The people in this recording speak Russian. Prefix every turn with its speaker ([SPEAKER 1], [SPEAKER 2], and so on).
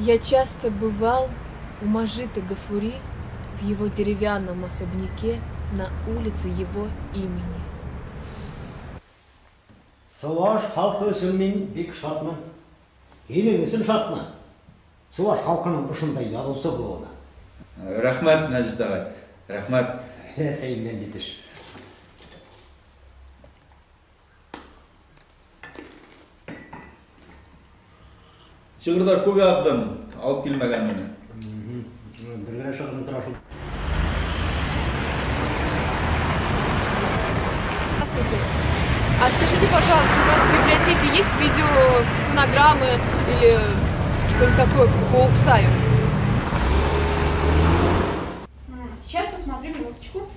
[SPEAKER 1] Я часто бывал у Мажита Гафури в его деревянном особняке на улице его имени.
[SPEAKER 2] Суваш халқы үшін мен бек шатмын. Елің үшін шатмын. Суваш халқының ұшындай ядылса болуына.
[SPEAKER 3] Рахмат, Мәжит ағай. Рахмат.
[SPEAKER 2] Сәйіммен детіш.
[SPEAKER 3] Шығырдар көбе абдым, алып келмеген мені.
[SPEAKER 2] Біргірі шығырын тұрашу.
[SPEAKER 1] Здравствуйте. А скажите, пожалуйста, у вас в библиотеке есть видео, фонограммы или что-нибудь такое по Уксаю?
[SPEAKER 4] Сейчас посмотрю, минуточку.